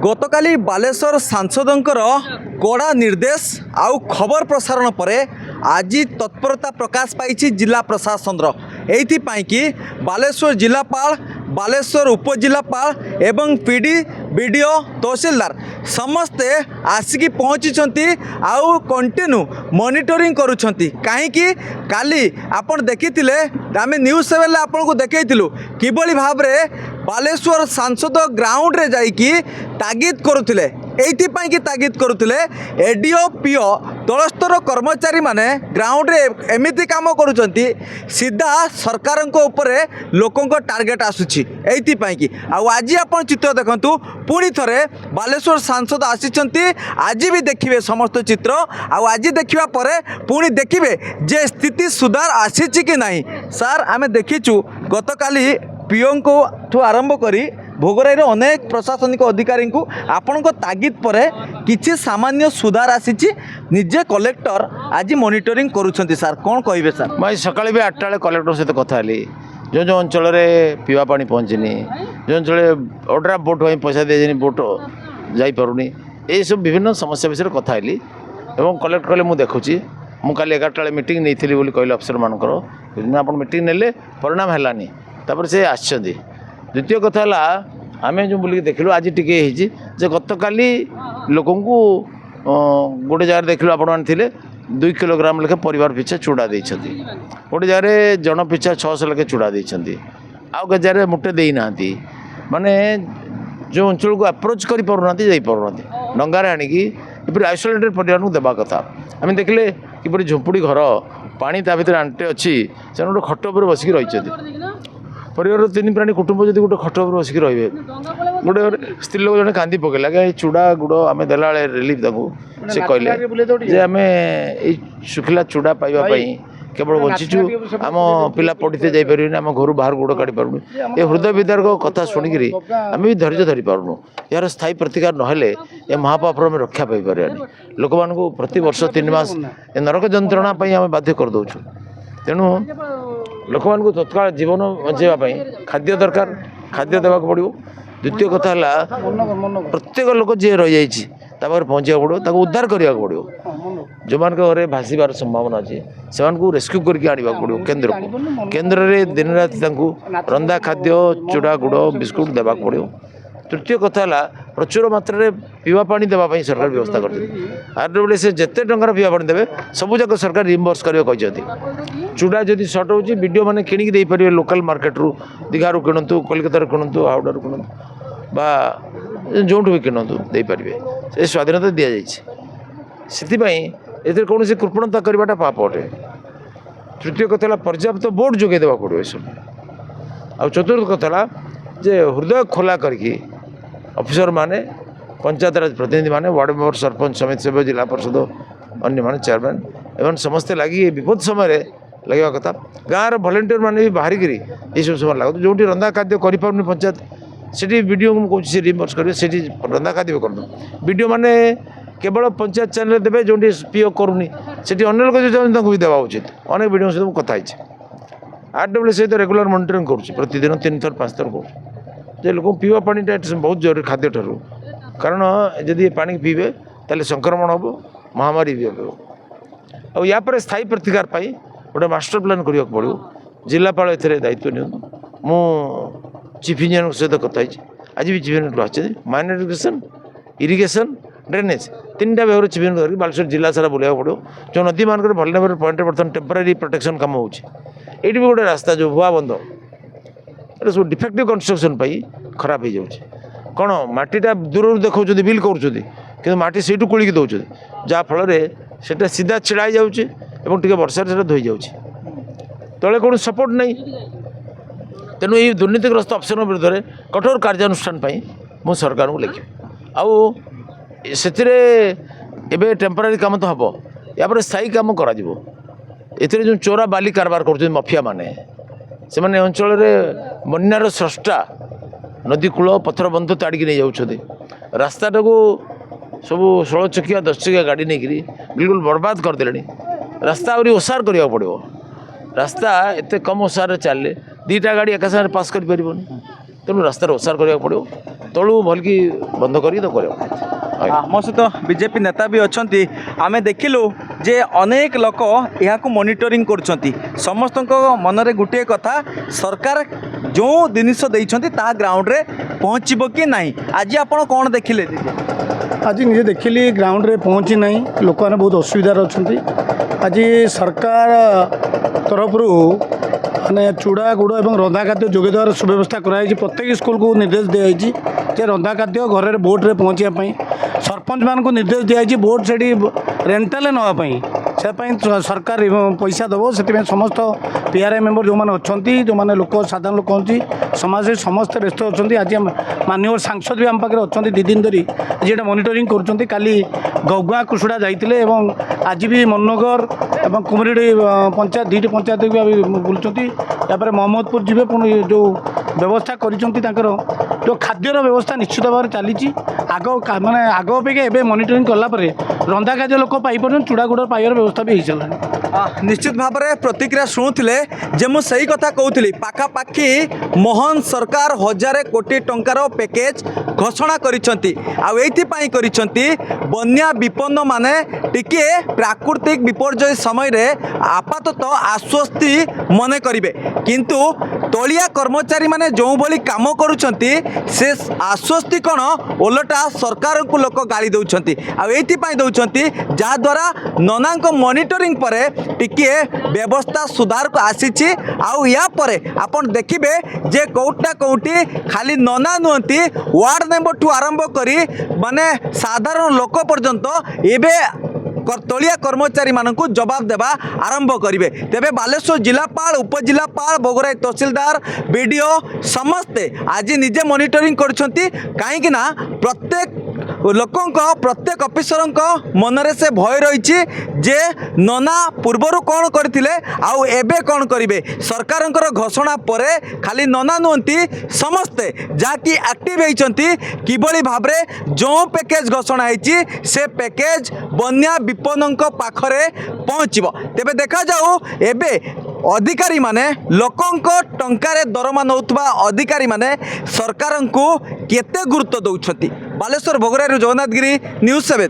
गतकाली बालेश्वर सांसदंकर कड़ा निर्देश आउ खबर प्रसारण पर आज तत्परता प्रकाश पाई जिला प्रशासन एपाई कि बालेश्वर जिलापाल बालेश्वर उपजिलापाल एवं पीडी बीडीओ तहसीलदार समस्ते आसिकी पहुँची आउ कंटिन्यू मॉनिटरिंग करुछंती कहीं काली आपण देखिथिले आमे न्यूज़ 7 आपन को देखैथिलु किबळी भाव रे बालेश्वर सांसद ग्राउंड रे जाइकी तागिद करुथिले एइथिपाई कि तागिद करुथिले एडीओ पीओ तलस्तर कर्मचारी माने ग्राउंड रे एमिति काम करुछंती सीधा सरकार को ऊपर लोकों को टार्गेट आसुची एइथिपाई कि आज आपण चित्र देखंतु पुणी थरे बालेश्वर सांसद आसीचंती आज भी देखिबे समस्त चित्र आज देखिबा परे पुणी देखिबे जे स्थिति सुधार आसीची कि नहीं। सर आमे देखिचु गतकाली पीओ को आरंभ करी भोगराई अनेक प्रशासनिक अधिकारी को आपण तागिद पर किसी सामान्य सुधार आसी निजे कलेक्टर आज मॉनिटरिंग करुछंती। सर कौन कहिबे सर? मैं सकाଳେ भी 8टा बेले कलेक्टर सहित कथा हेली जो अंचल पीवा पानी पहुँचनी जो अंचल ऑर्डर बोट पैसा दिए बोट जापरूनी ये सब विभिन्न समस्या विषय कथा हेली एवं कलेक्टर कहले मुझे देखुची मु काली 11टा बेले मीटिंग नहीं थी बोली कहले अफसर मानकर आप मीटिंग नेले परिणाम हैलानी तापर से आछंदी। द्वितीय कथा है आम जो बुल देखलु आज टी गतकाली लोक गोटे जगह देखलु आपण मैंने 2 किलोग्राम लेखे परिवार पिछा चूड़ा देती गोटे जगह जन पिछा 600 लेखे चूड़ा देती आउ के जगह मुठे देना माने जो अंचल को अप्रोच कर डंगार आणिकी आइसोलेटेड परिवार को देवा कथा आम देखले कि झोंपुड़ी घर पानी ता भर आंटे अच्छी से गोटे खट उपर बसिक रही परिवार 3 प्राणी कुटुंब जब गोटे खट उपर बसिक रे गोटे स्त्री लोक जन कांदी पकेला कि चूड़ा गुड़ आम देला रिलीफ से कहले आम शुखिला चूड़ा पाइबापी केवल बंचीचु आम पिला पढ़ते जापर आम घर बाहर गोड़ काढ़ी पारूँ ये हृदय विदारक कथा शुणिकी आम भी धैर्य धरी पारूँ यार स्थायी प्रतिकार नहेले ये महापापर आम रक्षा पाइपर लोक मान प्रति वर्ष 3 मास नरक जंत्रणा आम बाध्य करदे तेणु लोक मान तत्काल जीवन बचाई खाद्य दरकार खाद्य देवाक पड़ो। द्वितीय कथा है प्रत्येक लोक जी रही जापर पहुँचा पड़ो उद्धार करने पड़ो जो मान घरे भाषार संभावना अच्छी से रेस्क्यू करके आने पड़ो केन्द्र को केन्द्र में दिन राति रंधा खाद्य चूड़ा गुड़ बिस्कुट देवाक पड़ो। तृतीय कथा है प्रचुर मात्रा पीवा पानी देवाई सरकार व्यवस्था कर से जिते टंकार पीवा पानी देवे सबूक सरकार रिइंबर्स करते चूड़ा जदि सर्ट हो वीडियो मैंने किणिकी दे पारे लोकल मार्केट रू दीघारू किणतु कलिकतार किणतु हावड़ारू किणतु बा जो भी किणतु दे पारे से स्वाधीनता दि जाए कौन कृपणता करवाटा पाप अटे। तृतीय कथा पर्याप्त बोर्ड जोगे देवा पड़ो ये सब आ चतुर्थ कथा जे हृदय खोला करके अफिसर माने पंचायत राज प्रतिनिधि माने वार्ड मेंबर सरपंच समिति सभ्य जिला परिषद अन्य माने चेयरमैन एवं समस्ते लगी विपद समय लगे कथा गाँव भलेंटियर मैंने भी बाहरिक ये सब समय लगे जो रंधा खाद्य कर पंचायत से वीडियो को कौन रिइंबर्स करेंगे से रंधा खाद्य कर वीडियो मैंने केवल पंचायत चैनल देवे जो पीओ करूनी से अन्य लोग भी देवा उचित अनेक वीडियो सहित कथा RW सहित रेगुलर मॉनिटरिंग करुँच प्रतिदिन 3 थर 5 थर कर लोक पीवा पानी बहुत जरूरी खाद्य ठारू कारण जदि पानी पीबे ताले संक्रमण हम महामारी भी हो या स्थायी प्रतिकार गोटे मास्टर प्लान करने पड़ो जिलापाल ए दायित्व नि मु चीफ इंजीनियर सहित कथा आज भी चीफ इंजीनियर आते माइनर एजुकेशन इरिगेशन ड्रेनेज 3टा विभाग चीफ इंजीनियर बालेश्वर जिला सारा बुलाया पड़ो जो नदी मान भलनेबल पॉइंट बर्तमान टेम्परारी प्रोटेक्शन कम हो भी गोटे रास्ता जो भुआ बंध सब डिफेक्टिव कंस्ट्रक्शन खराब हो जाए कौन मटीटा दूर देखा बिल कर माटी से कोलिकी दौरान जहाँफल से सीधा छिड़ा जाऊँचे वर्षा से धोई जाऊँच तले कौन सपोर्ट नहीं तेणु ये दुर्नीतिग्रस्त अफिसर विरुद्ध में कठोर कार्यानुष्ठान मु सरकार को लिखी आउ से टेम्परारी काम तो हम या स्थायी काम करा जो चोरा बाली कारबार कर मफिया माने से माने अंचल बन्यार स्रष्टा नदी कूल पथर बंध ताड़िकी नहीं जाऊँ रास्ताटा को सब 16 चकिया 10 चकिया गाड़ी नहीं बिल्कुल बर्बाद करदे रास्ता आहरी ओसार करा पड़ो रास्ता एत कम ओसार चले 2टा गाड़ी एका साथ पास कर पारबनी तेणु रास्तार ओसार करा पड़ो तलू भलकि बंद कर आम सहित बीजेपी नेता भी अच्छा आम देखिलु जे अनेक लोक यहाँ मॉनिटरिंग कर समस्त मन में गोटे कथा सरकार जो जिनिस देता ग्राउंड रे पहुँचब कि नहीं आज आप कौन देखिले आज निजे देखिली ग्राउंड रे पहुँची ना लोक मैंने बहुत असुविधार अच्छा आज सरकार तरफ माने चूड़ा गुड़ और रंधा खाद्य जोगे देवार सुव्यवस्था कराई प्रत्येक स्कूल को निर्देश दिखाई जे रंधा खाद्य घर बोर्ड में पहुँचापी सरपंच मान को निर्देश दिखाई बोर्ड से रेंटाल नापी से सरकार पैसा दब से समस्त पीआरआई मेंबर जो मैंने अच्छा जो मैंने लोक साधारण लोक अच्छी समाज समस्ते व्यस्त अच्छा आज माननीय सांसद भी आम पाखे अच्छा 2 दिन धरी आज ये मॉनिटरिंग कर काली गगुआ कुसुड़ा जाते आज भी मनोगर और कुमरीडी पंचायत 2टी पंचायत भी बुलूँ मोहम्मदपुर जी पुणी जो व्यवस्था कर जो खाद्यर व्यवस्था निश्चित भाव में चली आग माने आग अपेक्षा एवं मॉनिटरिंग कलापर रंधा खाद्य लोक पाइपर चूड़ा गुड़ पाइबार व्यवस्था भी हो सारा निश्चित भाव में प्रतिक्रिया शुणुले जे मु सही कथा कहूली पाखापाखि मोहन सरकार 1000 कोटी टंकार पैकेज घोषणा करिसेंती बन्या विपन्न माने टिके प्राकृतिक विपर्यय समय रे आपाततः आश्वस्ति मन करिवे किंतु तलिया कर्मचारी माने जो भली काम करुछंती से आश्वस्ति कौन ओलटा सरकार को लोक गाली दौरान आउपाई जहाँ द्वारा नना मॉनिटरिंग पर टिके व्यवस्था सुधार को आसी या पर आपन देखिए जे कौटा कौटी खाली नना नुहति वार्ड मेंबर ठू आरंभ करी माने साधारण लोक पर्यंत एबे तलिया कर्मचारी मानक जवाब देवा आरंभ करेंगे तेरे बालेश्वर जिलापाल उपजिलापाल बोगराई तहसीलदार बीडीओ समस्ते आज निजे मॉनिटरिंग कहीं प्रत्येक लोकों प्रत्येक ऑफिसर मन में से भय रही जे नना पूर्वर कौन करते आउ एबे कौन करेंगे सरकार घोषणा पर खाली नना नुहति समस्ते जहाँकि एक्टिव होती किभली भाव में जो पैकेज घोषणा होती से पैकेज बन्या विपन्न पाखरे पहुँचब तेबे देखा जाऊ एबे अधिकारी माने लोकों टंकारे दरमा नौथबा अधिकारी माने सरकार को केते गुरुत्व दौरान बालेश्वर भोगराई जगन्नाथ गिरी न्यूज़ 7।